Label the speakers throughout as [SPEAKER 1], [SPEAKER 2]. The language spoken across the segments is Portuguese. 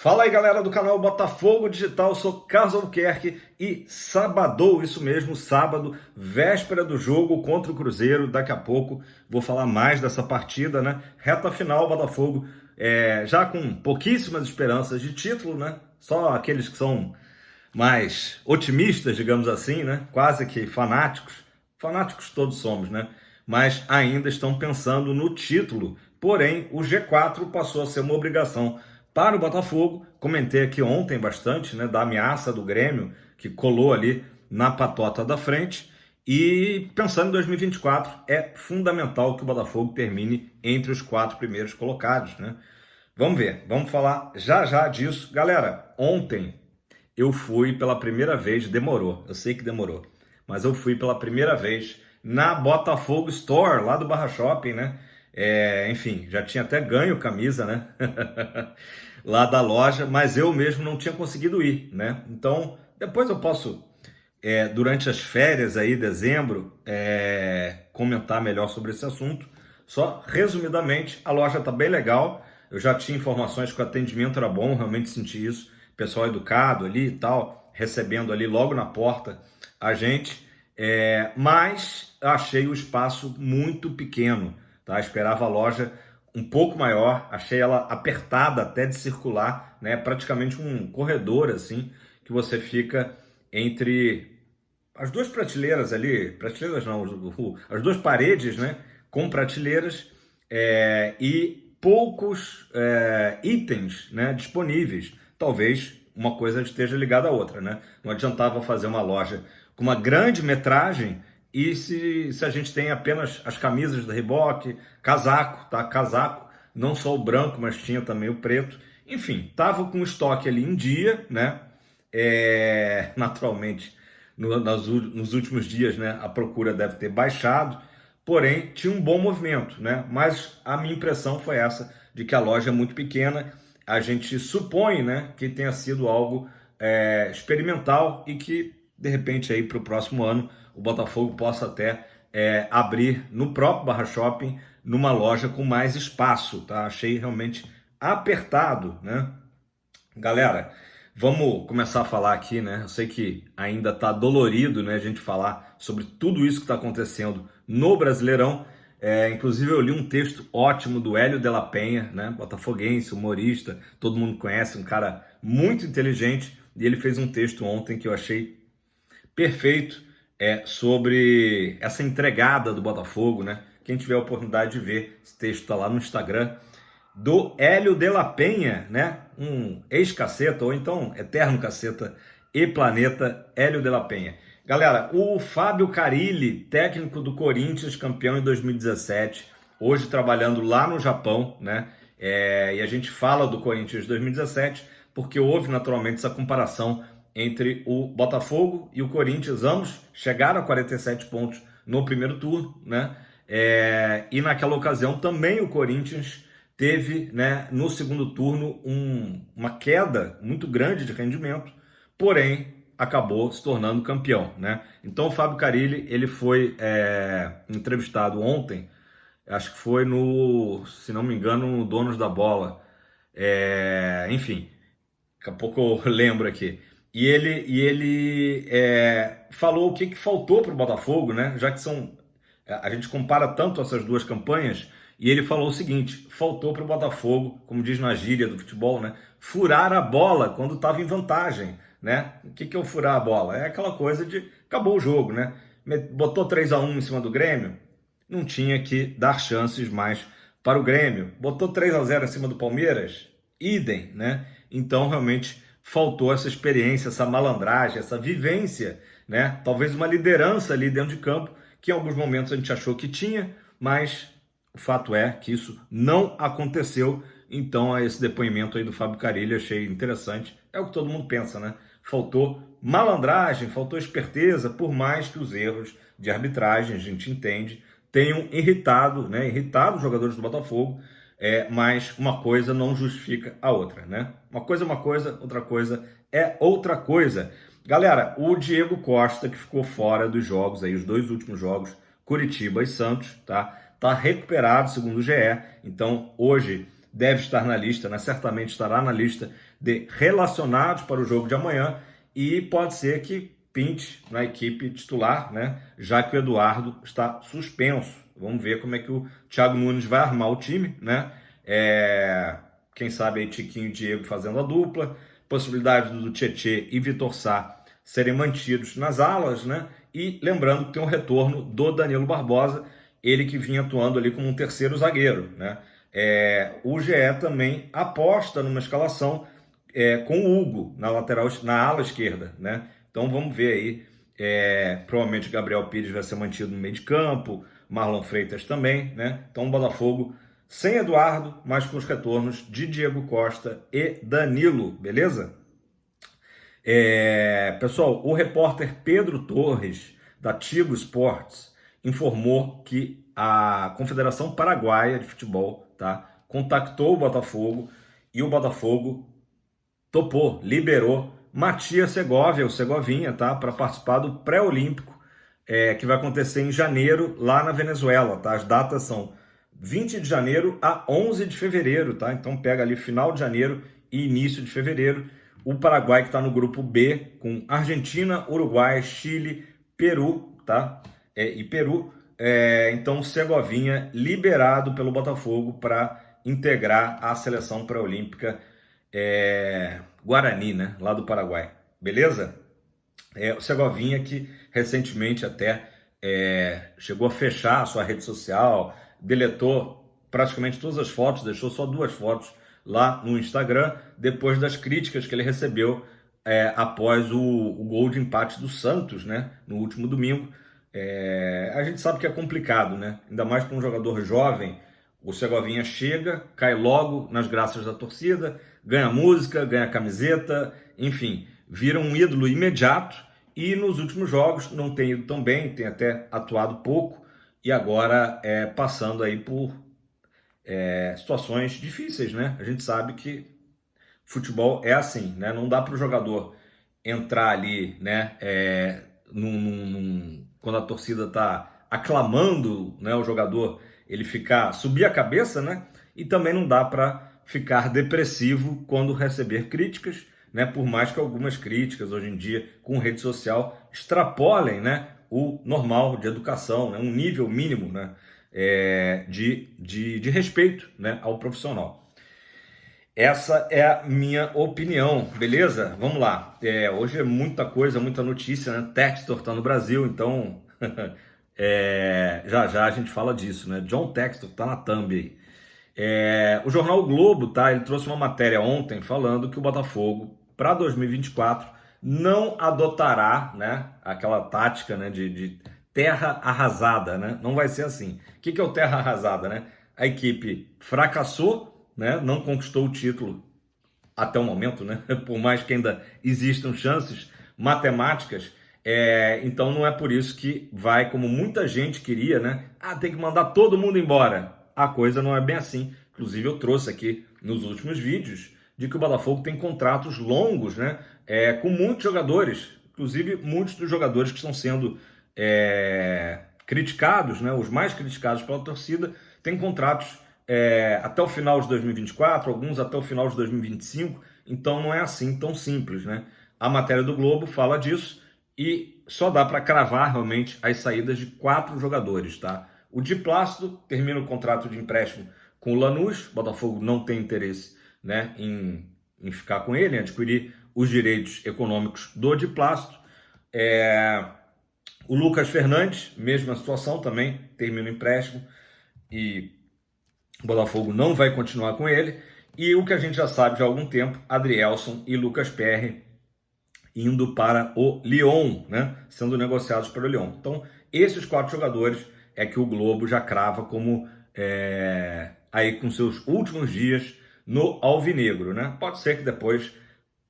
[SPEAKER 1] Fala aí, galera do canal Botafogo Digital, eu sou Carlos Albuquerque e sabadou, isso mesmo, sábado, véspera do jogo contra o Cruzeiro. Daqui a pouco vou falar mais dessa partida, né? Reta final, Botafogo, já com pouquíssimas esperanças de título, né? Só aqueles que são mais otimistas, digamos assim, né? Quase que fanáticos todos somos, né? Mas ainda estão pensando no título. Porém, o G4 passou a ser uma obrigação para o Botafogo. Comentei aqui ontem bastante, né, da ameaça do Grêmio, que colou ali na patota da frente. E pensando em 2024, é fundamental que o Botafogo termine entre os 4 primeiros colocados, né? Vamos ver, vamos falar já disso. Galera, ontem eu fui pela primeira vez, demorou, eu sei que demorou, mas eu fui pela primeira vez na Botafogo Store, lá do Barra Shopping, né? Enfim, já tinha até ganho camisa, né? Lá da loja, mas eu mesmo não tinha conseguido ir, né? Então, depois eu posso, durante as férias aí, dezembro, comentar melhor sobre esse assunto. Só resumidamente, a loja tá bem legal. Eu já tinha informações que o atendimento era bom, realmente senti isso. Pessoal educado ali e tal, recebendo ali logo na porta a gente. Mas achei o espaço muito pequeno, tá? Esperava a loja um pouco maior, achei ela apertada até de circular, né? Praticamente um corredor assim, que você fica entre as duas prateleiras ali, prateleiras não, as duas paredes, né? Com prateleiras e poucos itens, né, disponíveis. Talvez uma coisa esteja ligada à outra, né? Não adiantava fazer uma loja com uma grande metragem e se a gente tem apenas as camisas da Reebok, casaco, tá? Casaco, não só o branco, mas tinha também o preto. Enfim, tava com o estoque ali em dia, né? Naturalmente, nos últimos dias, né? A procura deve ter baixado, porém tinha um bom movimento, né? Mas a minha impressão foi essa, de que a loja é muito pequena. A gente supõe, né, que tenha sido algo experimental e que, de repente, aí para o próximo ano, o Botafogo possa até abrir no próprio Barra Shopping, numa loja com mais espaço, tá? Achei realmente apertado, né? Galera, vamos começar a falar aqui, né? Eu sei que ainda tá dolorido, né, a gente falar sobre tudo isso que está acontecendo no Brasileirão. Inclusive eu li um texto ótimo do Hélio de la Penha, né, botafoguense, humorista, todo mundo conhece, um cara muito inteligente, e ele fez um texto ontem que eu achei perfeito, sobre essa entregada do Botafogo, né? Quem tiver a oportunidade de ver, esse texto está lá no Instagram, do Hélio de la Penha, né? Um ex-caceta, ou então eterno caceta e planeta, Hélio de la Penha. Galera, o Fábio Carille, técnico do Corinthians, campeão em 2017, hoje trabalhando lá no Japão, né? E a gente fala do Corinthians de 2017 porque houve naturalmente essa comparação entre o Botafogo e o Corinthians. Ambos chegaram a 47 pontos no primeiro turno, né? E naquela ocasião também o Corinthians teve, né, no segundo turno uma queda muito grande de rendimento, porém acabou se tornando campeão, né? Então o Fábio Carille, ele foi entrevistado ontem, acho que foi no, se não me engano, no Donos da Bola, enfim, daqui a pouco eu lembro aqui. E ele falou o que faltou para o Botafogo, né? Já que a gente compara tanto essas duas campanhas, e ele falou o seguinte: faltou para o Botafogo, como diz na gíria do futebol, né, furar a bola quando estava em vantagem, né? O que é o furar a bola? É aquela coisa de acabou o jogo, né? Botou 3-1 em cima do Grêmio, não tinha que dar chances mais para o Grêmio. Botou 3-0 em cima do Palmeiras, idem, né? Então realmente faltou essa experiência, essa malandragem, essa vivência, né? Talvez uma liderança ali dentro de campo, que em alguns momentos a gente achou que tinha, mas o fato é que isso não aconteceu. Então, esse depoimento aí do Fábio Carille achei interessante. É o que todo mundo pensa, né? Faltou malandragem, faltou esperteza, por mais que os erros de arbitragem, a gente entende, tenham irritado, né? Irritado os jogadores do Botafogo, mas uma coisa não justifica a outra, né? Uma coisa é uma coisa, outra coisa é outra coisa. Galera, o Diego Costa, que ficou fora dos jogos aí, os 2 últimos jogos, Curitiba e Santos, tá? Tá recuperado, segundo o GE. Então, hoje deve estar na lista, né? Certamente estará na lista de relacionados para o jogo de amanhã e pode ser que pinte na equipe titular, né? Já que o Eduardo está suspenso. Vamos ver como é que o Thiago Nunes vai armar o time, né? Quem sabe aí Tiquinho e Diego fazendo a dupla, possibilidade do Tietê e Vitor Sá serem mantidos nas alas, né? E lembrando que tem um retorno do Danilo Barbosa, ele que vinha atuando ali como um terceiro zagueiro, né? O GE também aposta numa escalação com o Hugo na lateral, na ala esquerda, né? Então vamos ver aí, provavelmente Gabriel Pires vai ser mantido no meio de campo, Marlon Freitas também, né? Então o Botafogo sem Eduardo, mas com os retornos de Diego Costa e Danilo, beleza? Pessoal, o repórter Pedro Torres, da Tigo Sports, informou que a Confederação Paraguaia de Futebol, tá, contactou o Botafogo e o Botafogo topou, liberou Matias Segovia, o Segovinha, tá, para participar do pré-olímpico, que vai acontecer em janeiro, lá na Venezuela, tá? As datas são 20 de janeiro a 11 de fevereiro, tá? Então pega ali final de janeiro e início de fevereiro. O Paraguai que está no grupo B, com Argentina, Uruguai, Chile, Peru, tá? E Peru. Então Segovinha liberado pelo Botafogo para integrar a seleção pré-olímpica Guarani, né? Lá do Paraguai. Beleza? O Segovinha que recentemente até chegou a fechar a sua rede social, deletou praticamente todas as fotos, deixou só 2 fotos lá no Instagram, depois das críticas que ele recebeu após o gol de empate do Santos, né, no último domingo. A gente sabe que é complicado, né? Ainda mais para um jogador jovem. O Segovinha chega, cai logo nas graças da torcida, ganha música, ganha camiseta, enfim, vira um ídolo imediato e nos últimos jogos não tem ido tão bem, tem até atuado pouco e agora passando aí por situações difíceis, né? A gente sabe que futebol é assim, né? Não dá para o jogador entrar ali, né? Quando a torcida está aclamando, né, o jogador, ele subir a cabeça, né? E também não dá para ficar depressivo quando receber críticas, né? Por mais que algumas críticas hoje em dia com rede social extrapolem, né, o normal de educação, né? Um nível mínimo, né, de respeito, né, ao profissional. Essa é a minha opinião, beleza? Vamos lá. Hoje é muita coisa, muita notícia, né? Textor tá no Brasil, então já a gente fala disso, né? John Textor tá na thumb aí. O jornal o Globo, tá? Ele trouxe uma matéria ontem falando que o Botafogo, para 2024, não adotará, né, aquela tática, né, de terra arrasada, né? Não vai ser assim. O que é o terra arrasada, né? A equipe fracassou, né? Não conquistou o título até o momento, né? Por mais que ainda existam chances matemáticas, então não é por isso que vai, como muita gente queria, né? Tem que mandar todo mundo embora. A coisa não é bem assim. Inclusive eu trouxe aqui nos últimos vídeos de que o Botafogo tem contratos longos, né? Com muitos jogadores, inclusive muitos dos jogadores que estão sendo criticados, né? Os mais criticados pela torcida, têm contratos até o final de 2024, alguns até o final de 2025, então não é assim tão simples, né? A matéria do Globo fala disso e só dá para cravar realmente as saídas de 4 jogadores, tá? O Di Plácido termina o contrato de empréstimo com o Lanús, o Botafogo não tem interesse, né, em ficar com ele, em adquirir os direitos econômicos do Di Plácido. O Lucas Fernandes, mesma situação também, termina o empréstimo e o Botafogo não vai continuar com ele. E o que a gente já sabe de há algum tempo, Adrielson e Lucas Perry indo para o Lyon, né? Sendo negociados para o Lyon. Então, esses 4 jogadores é que o Globo já crava como aí com seus últimos dias no Alvinegro, né? Pode ser que depois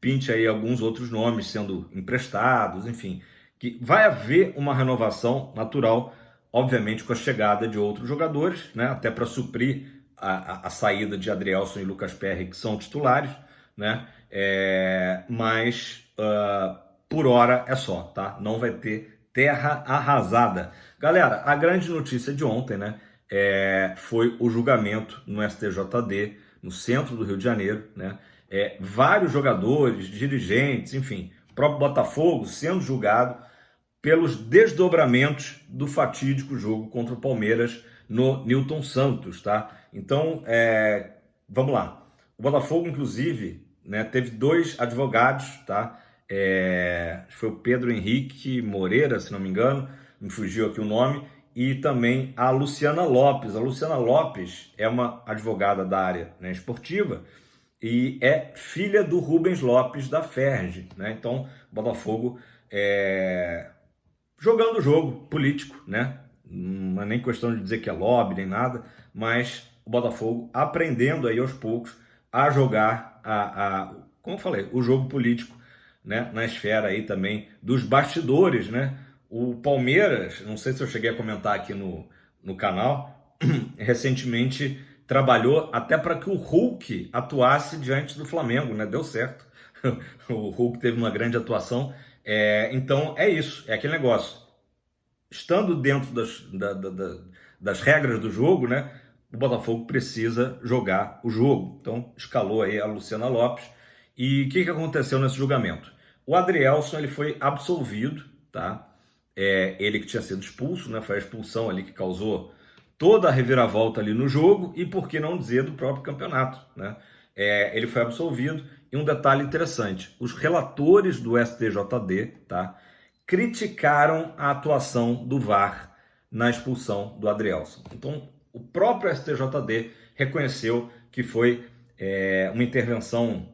[SPEAKER 1] pinte aí alguns outros nomes sendo emprestados, enfim, que vai haver uma renovação natural, obviamente com a chegada de outros jogadores, né? Até para suprir a saída de Adrielson e Lucas Perry, que são titulares, né? Mas por hora é só, tá? Não vai ter terra arrasada. Galera, a grande notícia de ontem, né? Foi o julgamento no STJD no centro do Rio de Janeiro, né? Vários jogadores, dirigentes, enfim, o próprio Botafogo sendo julgado pelos desdobramentos do fatídico jogo contra o Palmeiras no Newton Santos, tá? Então, vamos lá. O Botafogo, inclusive, né, teve 2 advogados, tá? Foi o Pedro Henrique Moreira, se não me engano, me fugiu aqui o nome, e também a Luciana Lopes. A Luciana Lopes é uma advogada da área, né, esportiva e é filha do Rubens Lopes da Ferj, né? Então, o Botafogo jogando o jogo político, né? Não é nem questão de dizer que é lobby nem nada, mas o Botafogo aprendendo aí aos poucos a jogar, como eu falei, o jogo político, né? Na esfera aí também dos bastidores, né? O Palmeiras, não sei se eu cheguei a comentar aqui no canal, recentemente trabalhou até para que o Hulk atuasse diante do Flamengo, né? Deu certo. O Hulk teve uma grande atuação. Então é isso, é aquele negócio. Estando dentro das regras do jogo, né? O Botafogo precisa jogar o jogo. Então escalou aí a Luciana Lopes. E o que aconteceu nesse julgamento? O Adrielson ele foi absolvido, tá? Ele que tinha sido expulso, né? Foi a expulsão ali que causou toda a reviravolta ali no jogo e, por que não dizer, do próprio campeonato, né? Ele foi absolvido. E um detalhe interessante, os relatores do STJD, tá, criticaram a atuação do VAR na expulsão do Adrielson. Então, o próprio STJD reconheceu que foi uma intervenção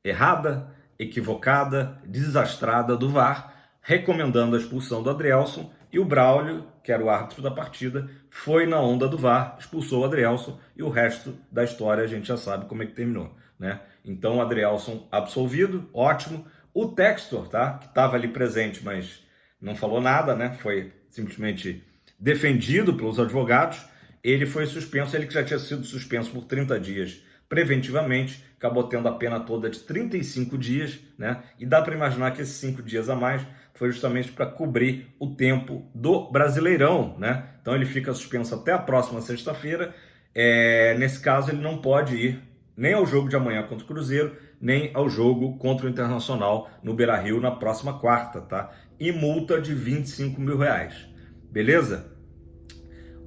[SPEAKER 1] errada, equivocada, desastrada do VAR, recomendando a expulsão do Adrielson, e o Braulio, que era o árbitro da partida, foi na onda do VAR, expulsou o Adrielson, e o resto da história a gente já sabe como é que terminou, né? Então o Adrielson absolvido, ótimo. O Textor, tá, que estava ali presente, mas não falou nada, né? Foi simplesmente defendido pelos advogados. Ele foi suspenso, ele que já tinha sido suspenso por 30 dias preventivamente, acabou tendo a pena toda de 35 dias, né? E dá para imaginar que esses 5 dias a mais foi justamente para cobrir o tempo do Brasileirão, né? Então ele fica suspenso até a próxima sexta-feira. Nesse caso, ele não pode ir nem ao jogo de amanhã contra o Cruzeiro, nem ao jogo contra o Internacional no Beira-Rio na próxima quarta, tá? E multa de R$25 mil. Beleza?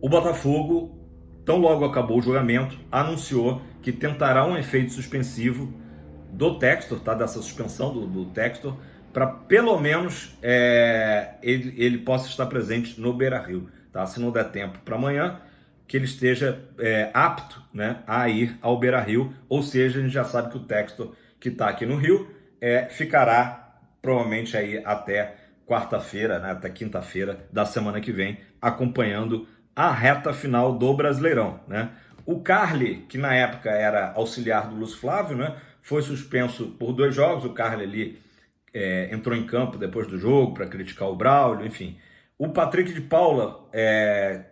[SPEAKER 1] O Botafogo, tão logo acabou o julgamento, anunciou que tentará um efeito suspensivo do Textor, tá? Dessa suspensão do Textor, para pelo menos ele possa estar presente no Beira-Rio, tá? Se não der tempo para amanhã, que ele esteja apto, né, a ir ao Beira-Rio, ou seja, a gente já sabe que o Textor, que está aqui no Rio, ficará provavelmente aí até quarta-feira, né, até quinta-feira da semana que vem, acompanhando a reta final do Brasileirão, né? O Carly, que na época era auxiliar do Lúcio Flávio, né, foi suspenso por 2 jogos. O Carly ali entrou em campo depois do jogo para criticar o Braulio, enfim. O Patrick de Paula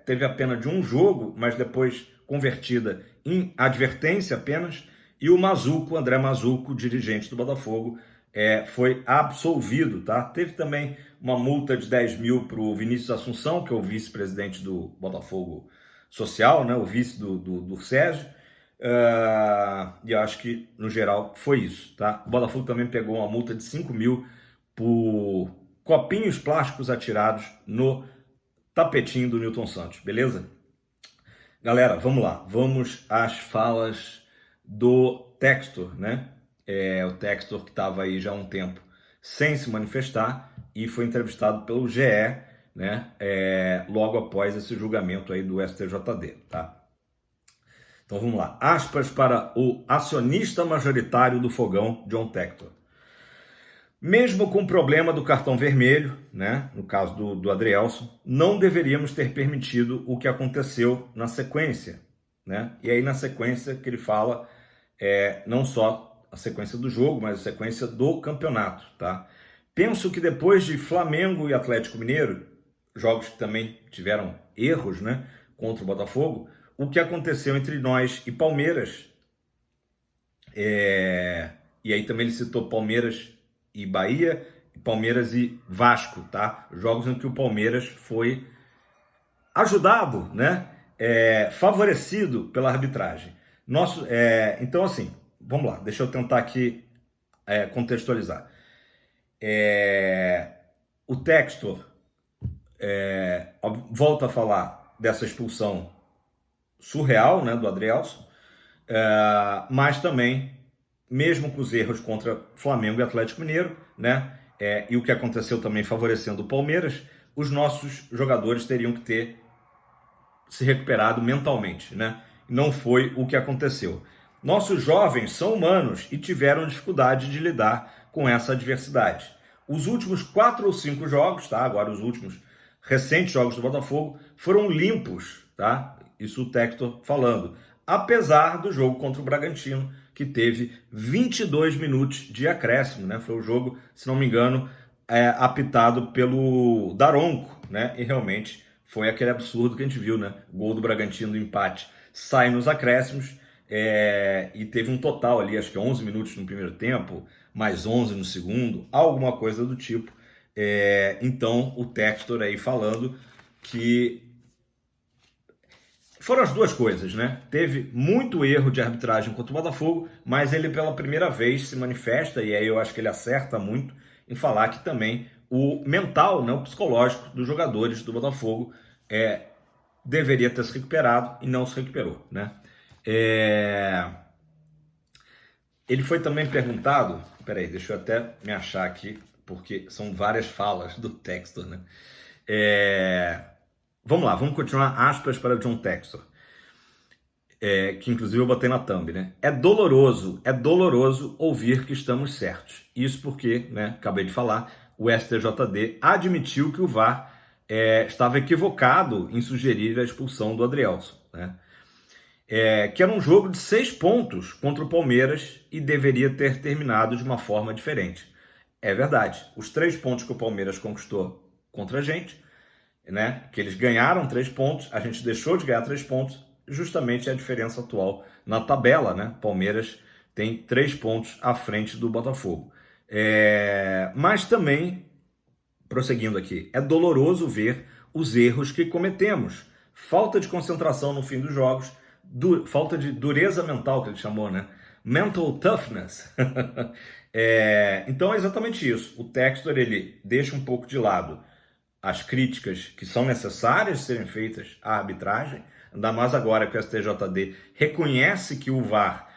[SPEAKER 1] teve a pena de 1 jogo, mas depois convertida em advertência apenas. E o Mazuco, André Mazuco, dirigente do Botafogo, foi absolvido, tá? Teve também uma multa de 10 mil para o Vinícius Assunção, que é o vice-presidente do Botafogo Social, né? O vice do Sérgio. E eu acho que, no geral, foi isso, tá? O Botafogo também pegou uma multa de 5 mil por copinhos plásticos atirados no tapetinho do Newton Santos, beleza? Galera, vamos lá. Vamos às falas do Textor, né? O Textor que estava aí já há um tempo sem se manifestar e foi entrevistado pelo GE, né? Logo após esse julgamento aí do STJD, tá? Então vamos lá. Aspas para o acionista majoritário do Fogão, John Textor. Mesmo com o problema do cartão vermelho, né, no caso do Adrielson, não deveríamos ter permitido o que aconteceu na sequência, né? E aí na sequência que ele fala, não só a sequência do jogo, mas a sequência do campeonato, tá? Penso que depois de Flamengo e Atlético Mineiro, jogos que também tiveram erros, né, contra o Botafogo, o que aconteceu entre nós e Palmeiras, e aí também ele citou Palmeiras e Bahia, Palmeiras e Vasco, tá? Jogos em que o Palmeiras foi ajudado, né? Favorecido pela arbitragem. Então, assim, vamos lá, deixa eu tentar aqui contextualizar. O Textor volta a falar dessa expulsão surreal, né, do Adrielson, mas também, mesmo com os erros contra Flamengo e Atlético Mineiro, né, e o que aconteceu também favorecendo o Palmeiras, os nossos jogadores teriam que ter se recuperado mentalmente, né? Não foi o que aconteceu. Nossos jovens são humanos e tiveram dificuldade de lidar com essa adversidade. Os últimos 4 ou 5 jogos, tá? Agora os últimos recentes jogos do Botafogo foram limpos, tá? Isso o Textor falando. Apesar do jogo contra o Bragantino, que teve 22 minutos de acréscimo, né? Foi o jogo, se não me engano, apitado pelo Daronco, né? E realmente foi aquele absurdo que a gente viu, né? Gol do Bragantino do empate sai nos acréscimos e teve um total ali, acho que 11 minutos no primeiro tempo, mais 11 no segundo, alguma coisa do tipo. Então, o Textor aí falando que foram as duas coisas, né? Teve muito erro de arbitragem contra o Botafogo, mas ele pela primeira vez se manifesta, e aí eu acho que ele acerta muito em falar que também o mental, né, o psicológico dos jogadores do Botafogo deveria ter se recuperado e não se recuperou, né? Ele foi também perguntado, peraí, deixa eu até me achar aqui, porque são várias falas do Textor, né? Vamos lá, vamos continuar aspas para John Textor, que inclusive eu botei na thumb, né? É doloroso ouvir que estamos certos. Isso porque, né, acabei de falar, o STJD admitiu que o VAR estava equivocado em sugerir a expulsão do Adrielson, né? Que era um jogo de 6 pontos contra o Palmeiras e deveria ter terminado de uma forma diferente. É verdade, os 3 pontos que o Palmeiras conquistou contra a gente, né, que eles ganharam 3 pontos, a gente deixou de ganhar 3 pontos, justamente a diferença atual na tabela, né? Palmeiras tem 3 pontos à frente do Botafogo. Mas também, prosseguindo aqui, é doloroso ver os erros que cometemos. Falta de concentração no fim dos jogos, falta de dureza mental, que ele chamou, né? Mental toughness. Então é exatamente isso. O Textor, ele deixa um pouco de lado as críticas que são necessárias serem feitas à arbitragem, ainda mais agora que o STJD reconhece que o VAR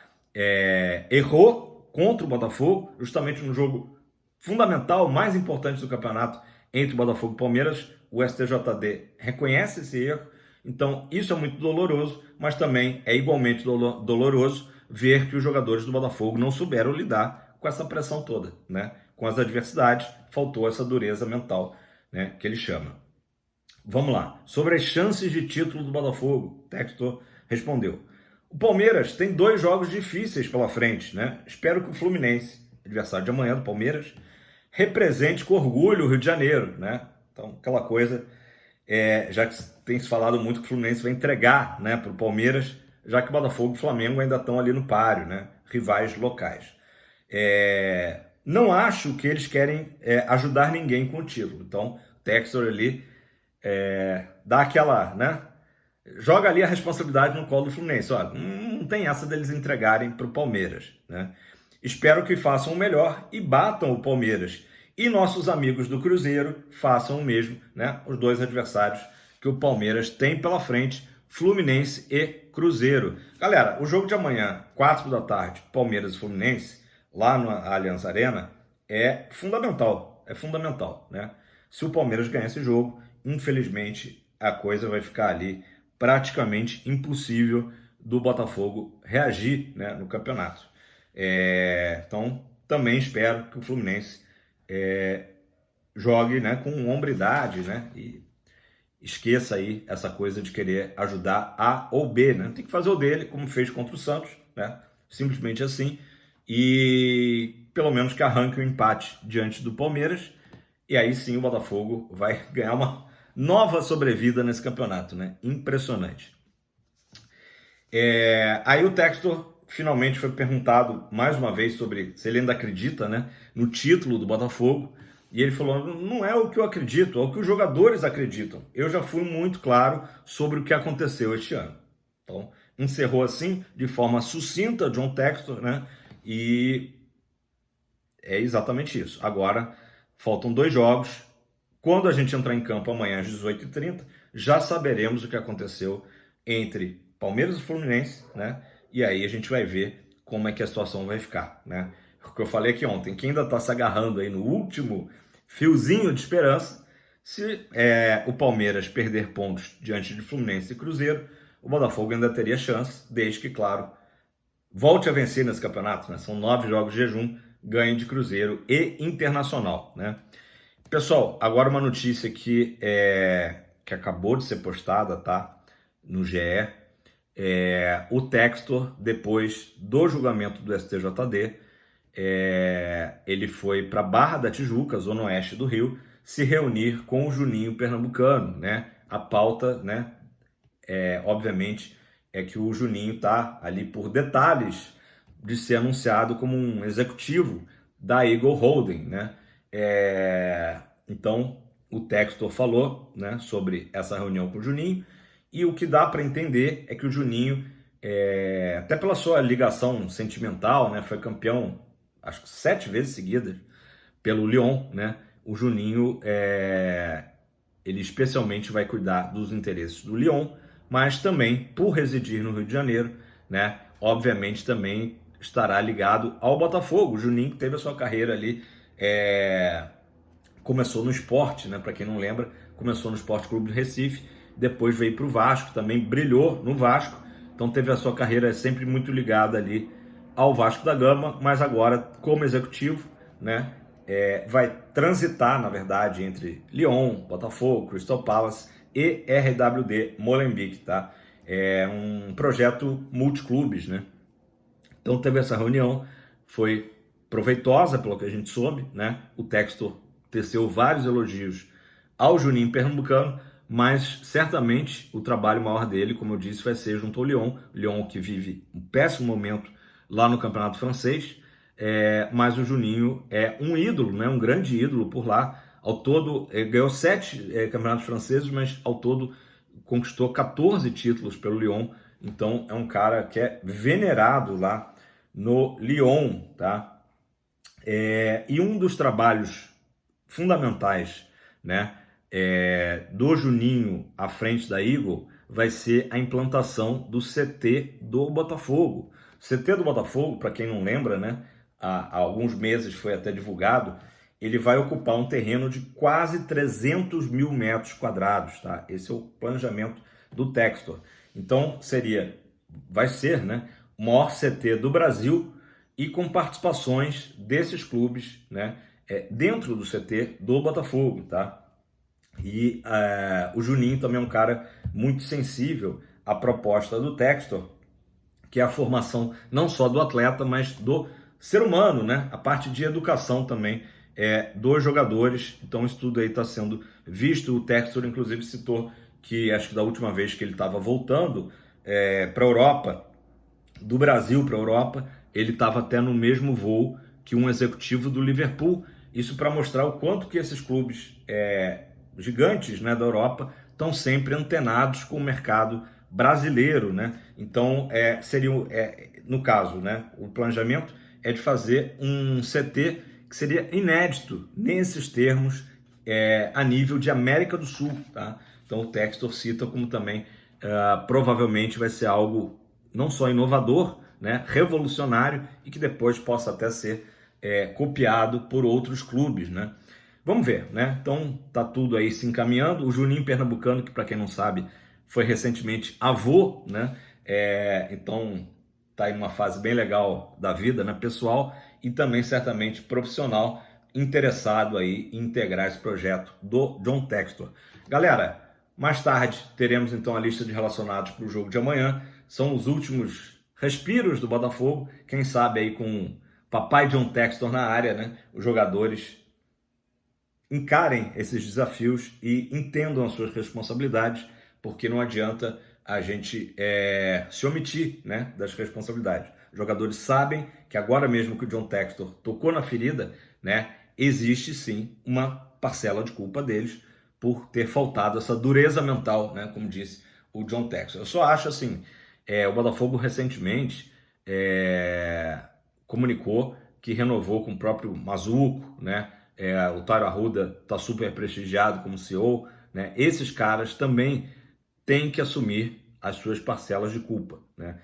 [SPEAKER 1] errou contra o Botafogo, justamente no jogo fundamental, mais importante do campeonato entre o Botafogo e o Palmeiras. O STJD reconhece esse erro, então isso é muito doloroso, mas também é igualmente doloroso ver que os jogadores do Botafogo não souberam lidar com essa pressão toda, né? Com as adversidades, faltou essa dureza mental, né, que ele chama. Vamos lá. Sobre as chances de título do Botafogo, o Textor respondeu. O Palmeiras tem 2 jogos difíceis pela frente, né? Espero que o Fluminense, adversário de amanhã do Palmeiras, represente com orgulho o Rio de Janeiro, né? Então, aquela coisa, já que tem se falado muito que o Fluminense vai entregar, né, para o Palmeiras, já que o Botafogo e o Flamengo ainda estão ali no páreo, né? Rivais locais. Não acho que eles querem ajudar ninguém com o título. Então, o Textor ali dá aquela, né? Joga ali a responsabilidade no colo do Fluminense. Olha, não tem essa deles entregarem para o Palmeiras, né? Espero que façam o melhor e batam o Palmeiras. E nossos amigos do Cruzeiro façam o mesmo, né? Os 2 adversários que o Palmeiras tem pela frente, Fluminense e Cruzeiro. Galera, o jogo de amanhã, 4 da tarde, Palmeiras e Fluminense, lá no Allianz Arena, é fundamental, né? Se o Palmeiras ganhar esse jogo, infelizmente, a coisa vai ficar ali praticamente impossível do Botafogo reagir, né, no campeonato. Então, também espero que o Fluminense jogue, né, com hombridade, né, e esqueça aí essa coisa de querer ajudar A ou B, né? Tem que fazer o dele, como fez contra o Santos, né? Simplesmente assim. E pelo menos que arranque o empate diante do Palmeiras. E aí sim o Botafogo vai ganhar uma nova sobrevida nesse campeonato, né? Impressionante. Aí o Textor finalmente foi perguntado mais uma vez sobre se ele ainda acredita, né, no título do Botafogo. E ele falou, não é o que eu acredito, é o que os jogadores acreditam. Eu já fui muito claro sobre o que aconteceu este ano. Então, encerrou assim, de forma sucinta, John Textor, né? E é exatamente isso. Agora, faltam 2 jogos. Quando a gente entrar em campo amanhã às 18h30, já saberemos o que aconteceu entre Palmeiras e Fluminense, né? E aí a gente vai ver como é que a situação vai ficar, né? O que eu falei aqui ontem, quem ainda está se agarrando aí no último fiozinho de esperança, se o Palmeiras perder pontos diante de Fluminense e Cruzeiro, o Botafogo ainda teria chance, desde que, claro, volte a vencer nesse campeonato, né? São 9 jogos de jejum, ganho de Cruzeiro e Internacional, né? Pessoal, agora uma notícia que acabou de ser postada, tá? No GE. O Textor, depois do julgamento do STJD, ele foi para Barra da Tijuca, zona oeste do Rio, se reunir com o Juninho Pernambucano, né? A pauta, né? Obviamente, é que o Juninho tá ali por detalhes de ser anunciado como um executivo da Eagle Holding, né? Então, o Textor falou, né, sobre essa reunião com o Juninho, e o que dá para entender é que o Juninho, até pela sua ligação sentimental, né, foi campeão, acho que 7 vezes seguidas, pelo Lyon, né? O Juninho, ele especialmente vai cuidar dos interesses do Lyon, mas também, por residir no Rio de Janeiro, né, obviamente também estará ligado ao Botafogo. O Juninho teve a sua carreira ali, começou no Sport, né, para quem não lembra, começou no Sport Clube do Recife, depois veio para o Vasco, também brilhou no Vasco, então teve a sua carreira sempre muito ligada ali ao Vasco da Gama, mas agora como executivo, né, vai transitar, na verdade, entre Lyon, Botafogo, Crystal Palace e RWD Molenbeek, tá? É um projeto multiclubes, né? Então teve essa reunião, foi proveitosa, pelo que a gente soube, né? O Textor teceu vários elogios ao Juninho Pernambucano, mas certamente o trabalho maior dele, como eu disse, vai ser junto ao Lyon. Lyon que vive um péssimo momento lá no Campeonato Francês, mas o Juninho é um ídolo, né? Um grande ídolo por lá. Ao todo, ganhou 7 campeonatos franceses, mas ao todo conquistou 14 títulos pelo Lyon. Então é um cara que é venerado lá no Lyon, tá? E um dos trabalhos fundamentais, né, do Juninho à frente da Eagle vai ser a implantação do CT do Botafogo. O CT do Botafogo, para quem não lembra, né, há alguns meses foi até divulgado, ele vai ocupar um terreno de quase 300 mil metros quadrados, tá? Esse é o planejamento do Textor. Então vai ser, né, o maior CT do Brasil e com participações desses clubes, né, dentro do CT do Botafogo, tá? E o Juninho também é um cara muito sensível à proposta do Textor, que é a formação não só do atleta, mas do ser humano, né? A parte de educação também dos jogadores. Então isso tudo aí está sendo visto. O Textor, inclusive, citou que acho que da última vez que ele estava voltando para a Europa, do Brasil para a Europa, ele estava até no mesmo voo que um executivo do Liverpool. Isso para mostrar o quanto que esses clubes gigantes, né, da Europa estão sempre antenados com o mercado brasileiro, né? Então, no caso, né, o planejamento é de fazer um CT que seria inédito nesses termos a nível de América do Sul, tá? Então, o Textor cita como também provavelmente vai ser algo não só inovador, né, revolucionário e que depois possa até ser copiado por outros clubes, né? Vamos ver, né? Então tá tudo aí se encaminhando. O Juninho Pernambucano, que para quem não sabe, foi recentemente avô, né? Então tá em uma fase bem legal da vida, né, pessoal e também certamente profissional, interessado aí em integrar esse projeto do John Textor. Galera, mais tarde teremos então a lista de relacionados para o jogo de amanhã. São os últimos respiros do Botafogo. Quem sabe aí com papai John Textor na área, né? Os jogadores encarem esses desafios e entendam as suas responsabilidades, porque não adianta a gente se omitir, né, das responsabilidades. Os jogadores sabem que agora mesmo que o John Textor tocou na ferida, né, existe sim uma parcela de culpa deles por ter faltado essa dureza mental, né, como disse o John Textor. Eu só acho assim, O Botafogo recentemente comunicou que renovou com o próprio Mazuco, né? O Tário Arruda está super prestigiado como CEO, né? Esses caras também têm que assumir as suas parcelas de culpa, né?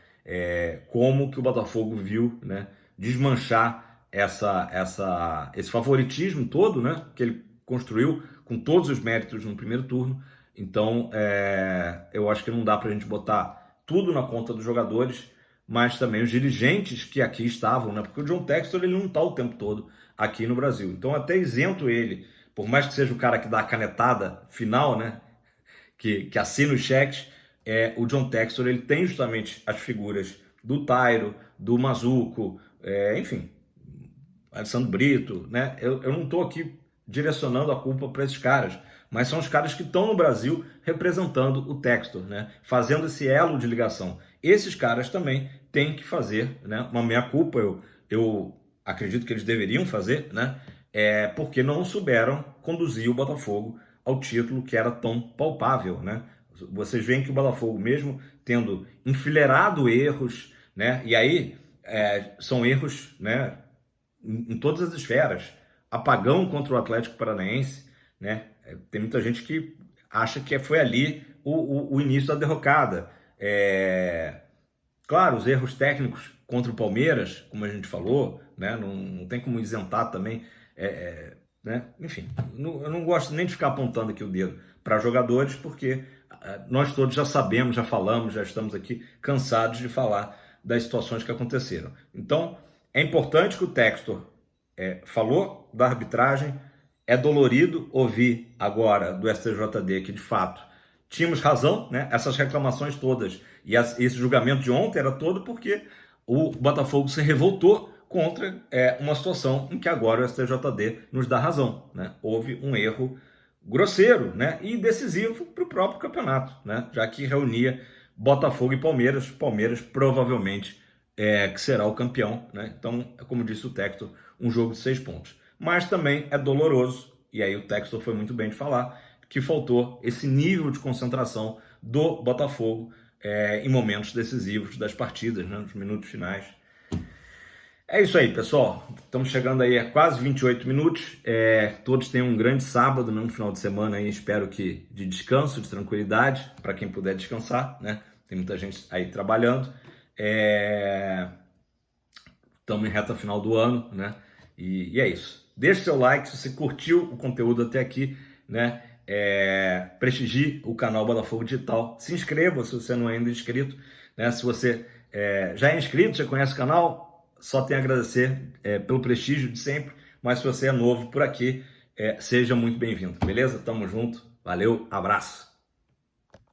[SPEAKER 1] Como que o Botafogo viu, né, desmanchar esse favoritismo todo, né, que ele construiu com todos os méritos no primeiro turno. Então, eu acho que não dá para a gente botar tudo na conta dos jogadores, mas também os dirigentes que aqui estavam, né? Porque o John Textor ele não está o tempo todo aqui no Brasil. Então, até isento ele, por mais que seja o cara que dá a canetada final, né? Que assina os cheques, o John Textor ele tem justamente as figuras do Tairo, do Mazuco, enfim, Alessandro Brito, né? Eu não estou aqui direcionando a culpa para esses caras, mas são os caras que estão no Brasil representando o Textor, né? Fazendo esse elo de ligação. Esses caras também têm que fazer, né, uma meia-culpa, eu acredito que eles deveriam fazer, né? Porque não souberam conduzir o Botafogo ao título que era tão palpável, né? Vocês veem que o Botafogo, mesmo tendo enfileirado erros, né? E aí são erros, né, em todas as esferas. Apagão contra o Atlético Paranaense, né? Tem muita gente que acha que foi ali o início da derrocada. Claro, os erros técnicos contra o Palmeiras, como a gente falou, né? Não tem como isentar também, né? Enfim, eu não gosto nem de ficar apontando aqui o dedo para jogadores, porque nós todos já sabemos, já falamos, já estamos aqui cansados de falar das situações que aconteceram. Então, é importante que o Textor falou da arbitragem. É dolorido ouvir agora do STJD que, de fato, tínhamos razão, né? Essas reclamações todas e esse julgamento de ontem era todo porque o Botafogo se revoltou contra uma situação em que agora o STJD nos dá razão, né? Houve um erro grosseiro, né, e decisivo para o próprio campeonato, né, já que reunia Botafogo e Palmeiras. Palmeiras provavelmente que será o campeão, né? Então, como disse o Textor, um jogo de 6 pontos. Mas também é doloroso, e aí o Textor foi muito bem de falar, que faltou esse nível de concentração do Botafogo em momentos decisivos das partidas, né, nos minutos finais. É isso aí, pessoal. Estamos chegando aí a quase 28 minutos. Todos tenham um grande sábado, né, no final de semana aí, espero que de descanso, de tranquilidade, para quem puder descansar, né? Tem muita gente aí trabalhando. Estamos em reta final do ano, né? E é isso. Deixe seu like se você curtiu o conteúdo até aqui, né? Prestigie o canal Botafogo Digital. Se inscreva se você não é ainda inscrito, né? Se você já é inscrito, já conhece o canal, só tenho a agradecer pelo prestígio de sempre. Mas se você é novo por aqui, seja muito bem-vindo, beleza? Tamo junto. Valeu, abraço.